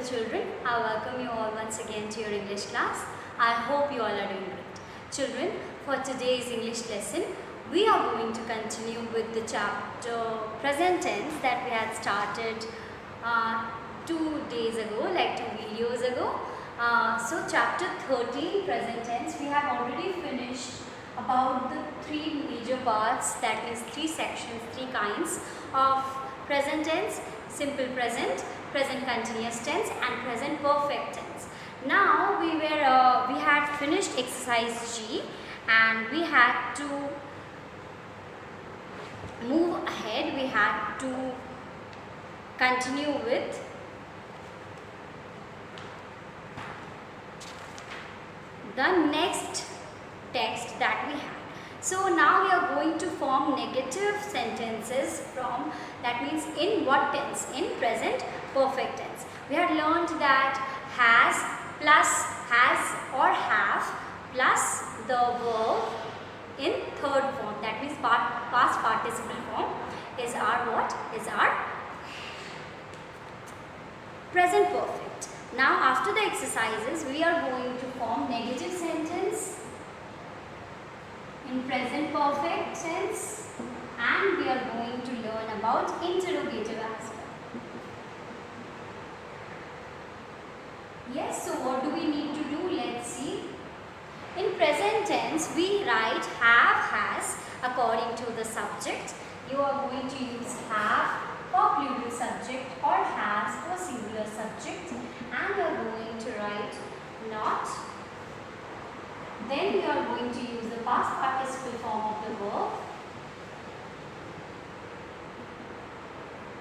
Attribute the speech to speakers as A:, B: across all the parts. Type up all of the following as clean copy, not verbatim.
A: children, I welcome you all once again to your English class. I hope you all are doing great. Children, for today's English lesson, we are going to continue with the chapter present tense that we had started 2 days ago, like 2 videos ago. So chapter 13 present tense, we have already finished about the 3 major parts, that is 3 sections, 3 kinds of present tense: simple present, present continuous tense and present perfect tense. Now we had finished exercise G and we had to move ahead. We had to continue with the next text that we had. So now we are going to form negative sentences from, that means in what tense? In present perfect tense. We had learned that has plus has or have plus the verb in third form, that means past participle form is our what? Is our present perfect. Now after the exercises we are going to form negative sentence in present perfect tense and we are going to learn about interrogative as well. Yes, so what do we need to do? Let's see. In present tense we write have, has according to the subject. You are going to use have for plural subject or has for singular subject, and you are going to write not. Then we are going to use the past participle form of the verb,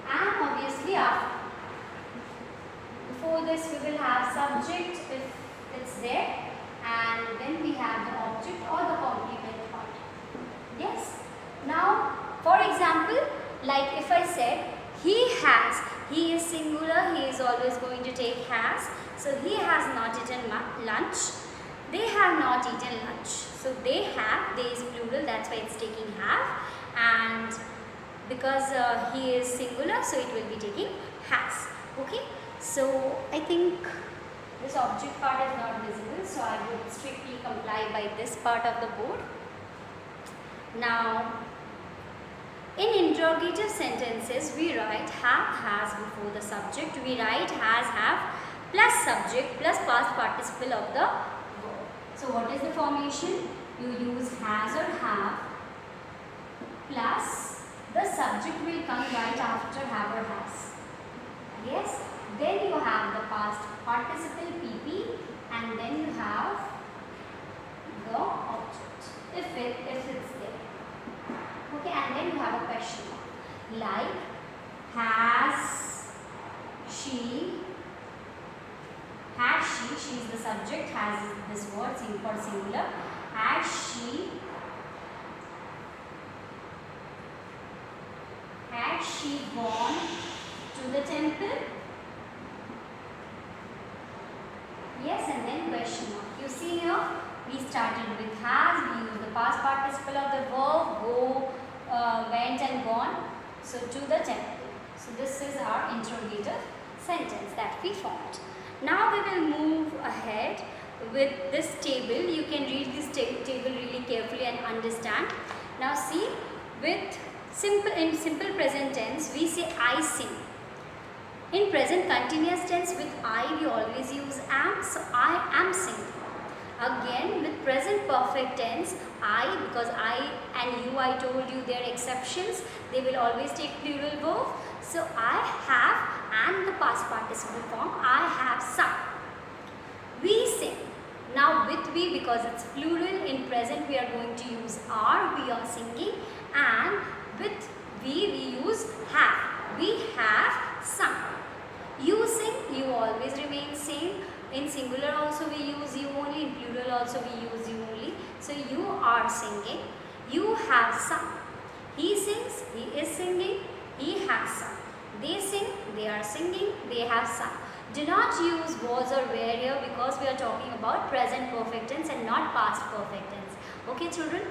A: and obviously before this we will have subject if it's there, and then we have the object or the complement part. Yes. Now for example, like if I said he has, he is singular, he is always going to take has. So he has not eaten lunch. They have not eaten lunch. So they have, they is plural, that's why it's taking have, and because he is singular, so it will be taking has. Okay. So I think this object part is not visible, so I would strictly comply by this part of the board. Now in interrogative sentences we write have, has before the subject. We write has, have plus subject plus past participle of the verb. So what is the formation? You use has or have plus the subject will come right after have or has. Yes. Then you have the past participle PP and then you have the object if it's there. Okay, and then you have a question mark like has she is the subject, has is this word for singular, has she gone to the temple? Yes, and then question mark. You see here we started with has, we used the past participle of the verb go, went and gone, so to the temple. So this is our interrogative sentence that we formed. Now we will move ahead with this table. You can read this table really carefully and understand. Now see, with in simple present tense we say I sing. In present continuous tense with I we always use am, so I am singing. Again with present perfect tense I, because I and you, I told you they are exceptions, they will always take plural verb. So I have and the past participle form I have sung. We sing. Now with we, because it's plural in present we are going to use are, we are singing, and with we use have, we have sung. You sing, you always remain same. In singular also we use you only, in plural also we use you only. So you are singing, you have sung. He sings, he is singing, he has sung. They sing, they are singing, they have sung. Do not use was or were here because we are talking about present perfect tense and not past perfect tense. Okay children?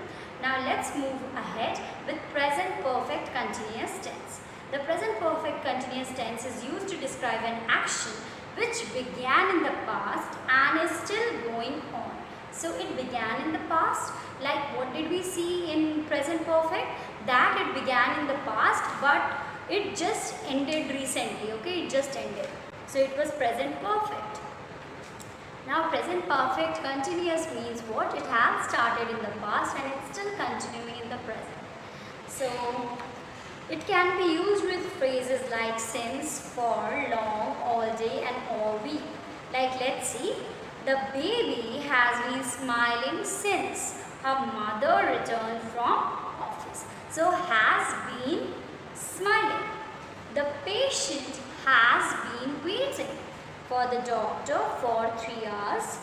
A: Now let's move ahead with present perfect continuous tense. The present perfect continuous tense is used to describe an action which began in the past and is still going on. So it began in the past. Like what did we see in present perfect? That it began in the past, but it just ended recently. Okay, it just ended. So it was present perfect. Now present perfect continuous means what? It has started in the past and it's still continuing in the present. So it can be used with phrases like since, for, long, all day and all week. Like let's see, the baby has been smiling since her mother returned from office. So has been smiling. The patient has been waiting for the doctor for 3 hours.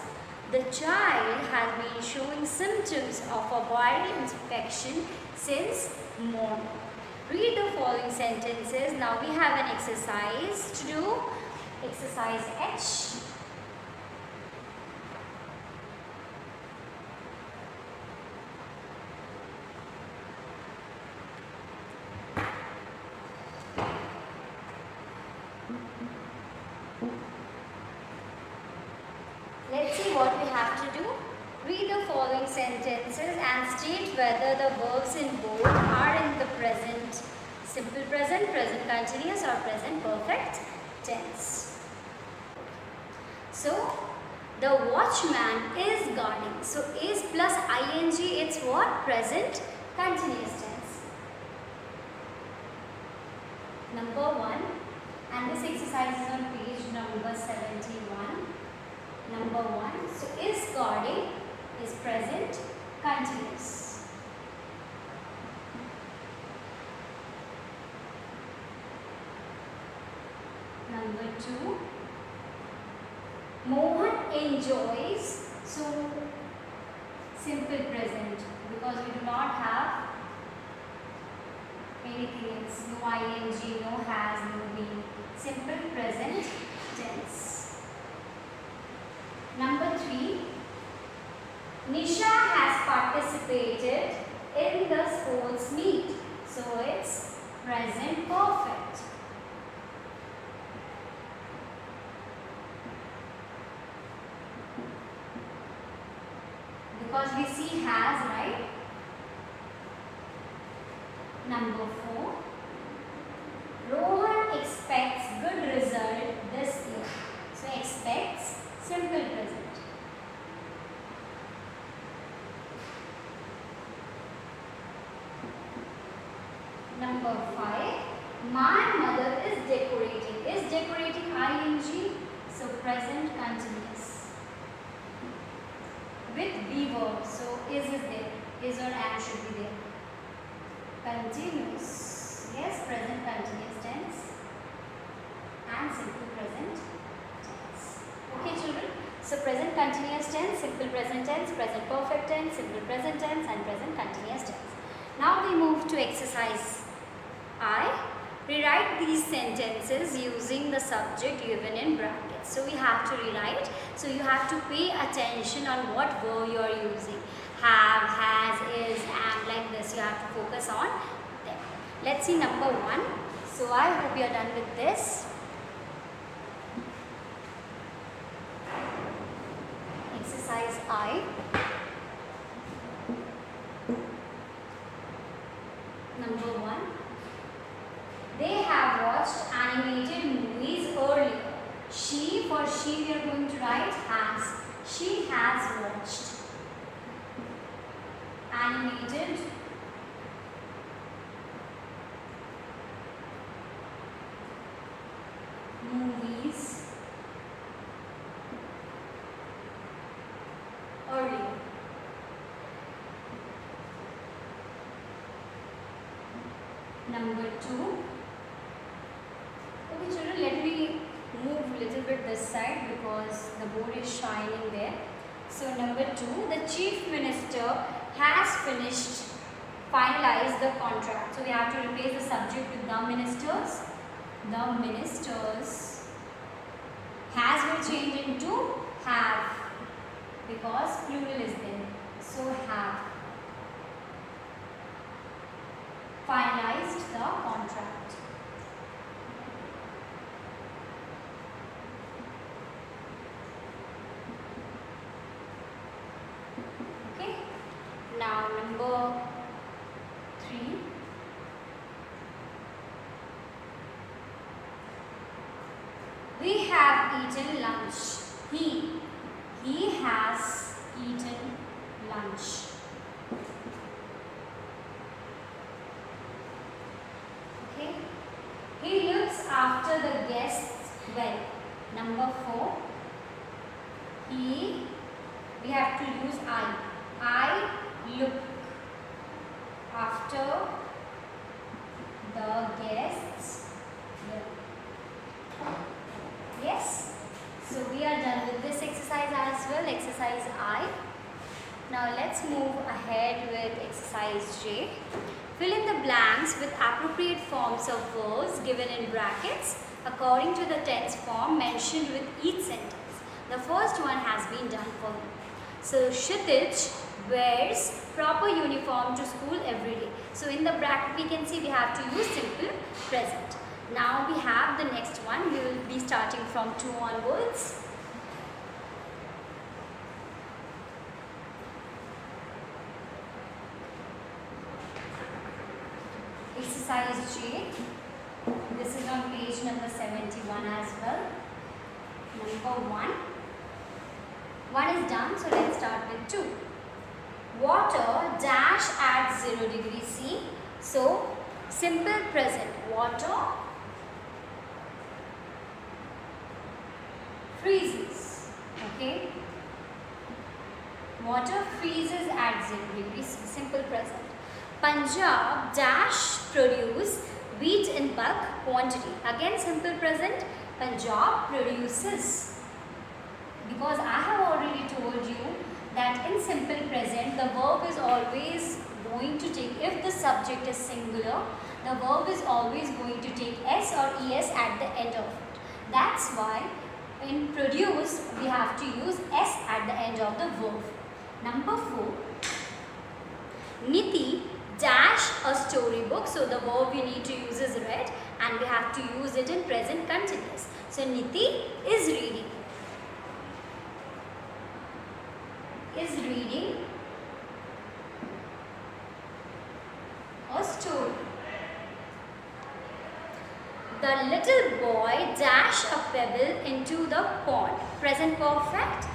A: The child has been showing symptoms of a viral infection since morning. Read the following sentences. Now we have an exercise to do. Exercise H. Let's see what we have to do. Read the following sentences and state whether the verbs in both are in the present simple present, present continuous or present perfect tense. So, the watchman is guarding. So, is plus ing, it's what? Present continuous tense. Number 1, and this exercise is on page number 71. Number 1, so is guarding is present continuous. Number 2, Mohan enjoys, so simple present because we do not have anything else, no ing, no has, no been, simple present tense. Number 3, Nisha has participated in the sports meet. So it's present perfect. Because we see has, right? Number 4, Rohan expects good result this year. So expects simple present. Number 5, my mother is decorating. Is decorating ing, so present continuous. With be verb, so is there. Is or am should be there. Continuous. Yes, present continuous tense and simple present tense. Okay children, so present continuous tense, simple present tense, present perfect tense, simple present tense and present continuous tense. Now we move to exercise I. Rewrite these sentences using the subject given in brackets. So we have to rewrite. So you have to pay attention on what verb you are using. Have, has, is, am, like this. You have to focus on them. Let's see number 1. So I hope you are done with this. Exercise I. Number 1. They have watched animated movies earlier. She, for she we are going to write has. She has watched animated movies earlier. Number 2. Okay children, let me move a little bit this side because the board is shining there. So number 2, the Chief Minister has finalized the contract. So we have to replace the subject with the ministers. The ministers. Has will change into have because plural is there. So have finalized the contract. Now number 3. We have eaten lunch. He has eaten lunch. Okay. He looks after the guests well. Number 4. We have to use I. I look after the guests well. Yes. So we are done with this exercise as well, exercise I. Now let's move ahead with exercise J. Fill in the blanks with appropriate forms of verbs given in brackets according to the tense form mentioned with each sentence. The first one has been done for you. So Kshitij wears proper uniform to school every day. So in the bracket we can see we have to use simple present. Now we have the next one. We will be starting from 2 onwards. Exercise J. This is on page number 71 as well. Number 1. 1 is done, so let's start with 2. Water dash at 0 degrees C. So simple present. Water freezes. Okay. Water freezes at 0 degrees C. Simple present. Punjab dash produce wheat in bulk quantity. Again simple present. Punjab produces. Because I have already told you that in simple present the verb is always going to take, if the subject is singular, the verb is always going to take S or ES at the end of it. That's why in produce we have to use S at the end of the verb. Number 4. Niti dash a storybook. So the verb we need to use is read and we have to use it in present continuous. So Niti is reading. A story. The little boy dashed a pebble into the pond. Present perfect.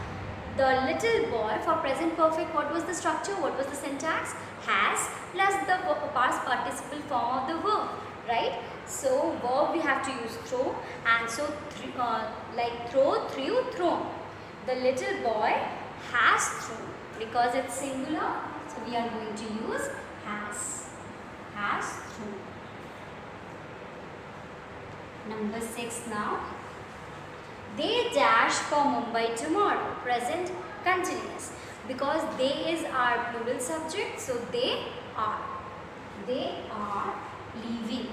A: The little boy, for present perfect, what was the structure? What was the syntax? Has plus the past participle form of the verb, right? So verb we have to use throw, and so like throw, threw, thrown. The little boy has thrown because it's singular, so we are going to use has thrown. Number 6 now. They dash for Mumbai tomorrow. Present continuous. Because they is our plural subject, so they are leaving.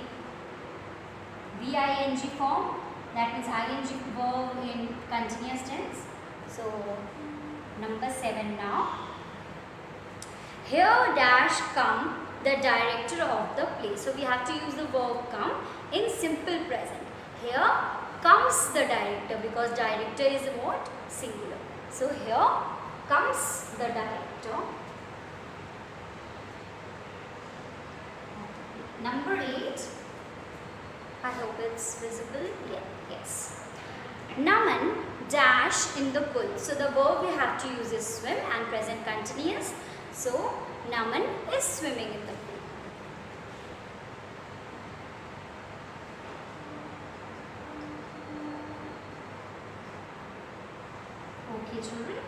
A: VING form, that means ING verb in continuous tense. So number 7 now. Here dash come the director of the play. So we have to use the verb come in simple present. Here comes the director because director is what? Singular. So here comes the director. Number 8. I hope it's visible. Yeah, yes. Naman dash in the pool. So the verb we have to use is swim and present continuous. So Naman is swimming in the pool. Okay children,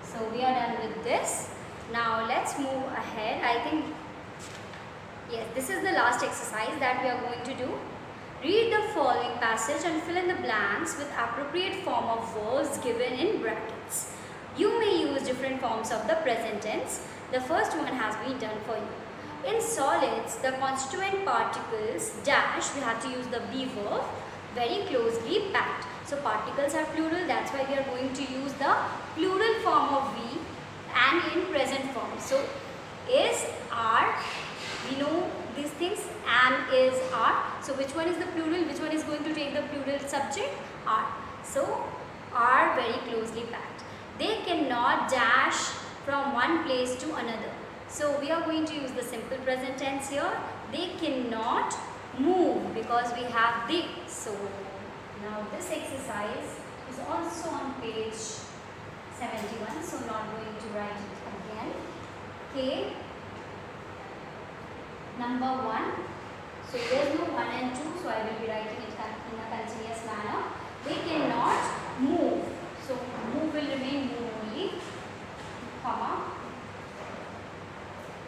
A: so we are done with this. Now let's move ahead. I think, yes, this is the last exercise that we are going to do. Read the following passage and fill in the blanks with appropriate form of verbs given in brackets. You may use different forms of the present tense. The first one has been done for you. In solids, the constituent particles dash, we have to use the be verb, very closely packed. So particles are plural, that's why we are going to use the plural form of we and in present form. So is, are, we know these things, and is, are. So which one is the plural, which one is going to take the plural subject? Are. So are very closely packed. They cannot dash from one place to another. So we are going to use the simple present tense here. They cannot move because we have they. So now this exercise is also on page 71. So not going to write it again. Okay. Number 1. So there is no 1 and 2. So I will be writing it in a continuous manner. They cannot move. So move will remain move only. Comma.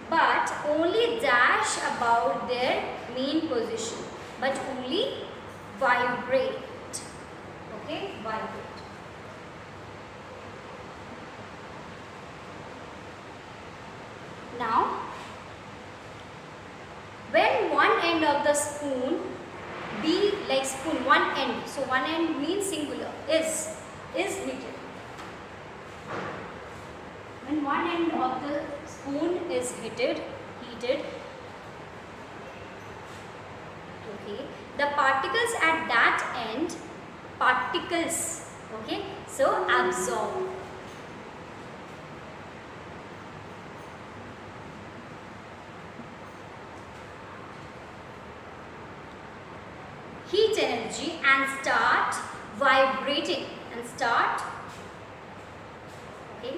A: But only dash about their main position. But only vibrate. Okay, vibrate. Now, when one end of the spoon be like spoon, one end. So one end means singular. Is heated. When one end of the spoon is heated, okay, the particles at that end, particles, okay, so absorb. Heat energy and start vibrating and start, okay,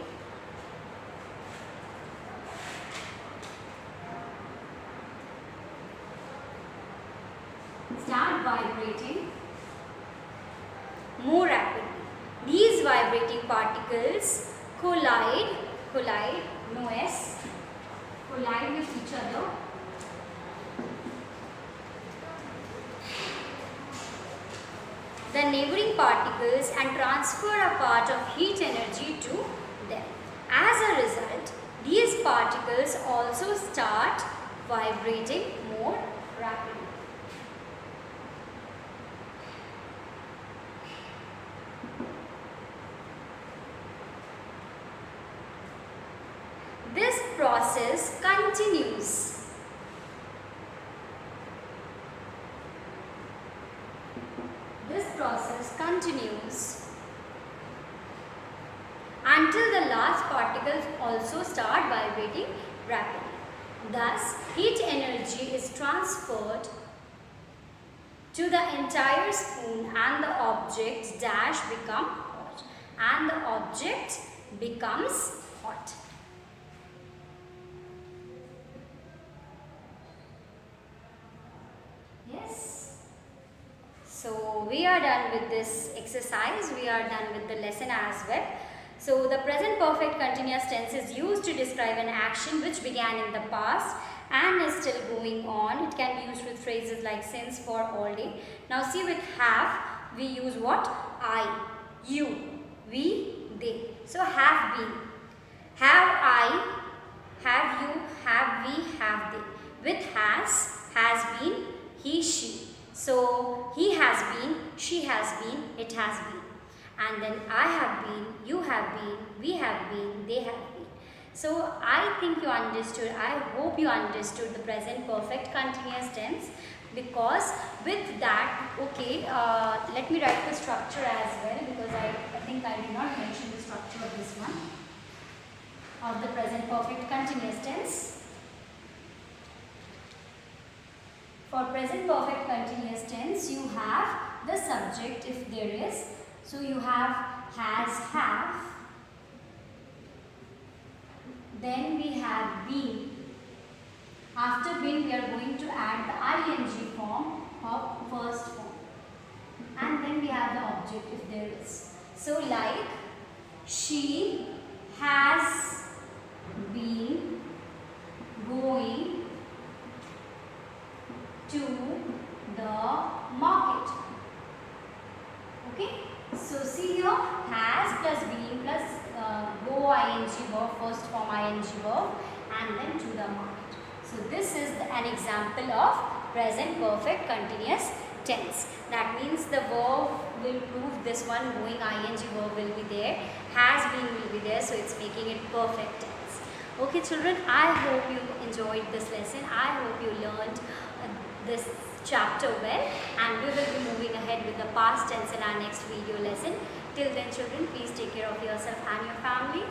A: start vibrating more rapidly. These vibrating particles collide, no S, collide with each other. The neighboring particles and transfer a part of heat energy to them. As a result, these particles also start vibrating more rapidly. This process continues. This process continues until the last particles also start vibrating rapidly. Thus, heat energy is transferred to the entire spoon and the object dash become hot. And the object becomes hot. Yes. So we are done with this exercise. We are done with the lesson as well. So the present perfect continuous tense is used to describe an action which began in the past and is still going on. It can be used with phrases like since, for, all day. Now see, with have we use what? I, you, we, they. So have been. Have I, have you, have we, have they. With has been, he, she. So he has been, she has been, it has been. And then I have been, you have been, we have been, they have been. So I think you understood, I hope you understood the present perfect continuous tense, because with that, okay, let me write the structure as well, because I think I did not mention the structure of this one, of the present perfect continuous tense. For present perfect continuous tense, you have the subject if there is. So you have has, have. Then we have been. After been, we are going to add the ing form of first form. And then we have the object if there is. So like, she has been going to the market. Okay. So see here, has plus been plus go ing verb, first form ing verb, and then to the market. So this is an example of present perfect continuous tense. That means the verb will prove this one, going ing verb will be there, has been will be there, so it's making it perfect tense. Okay children, I hope you enjoyed this lesson. I hope you learned this chapter well, and we will be moving ahead with the past tense in our next video lesson. Till then children, please take care of yourself and your family.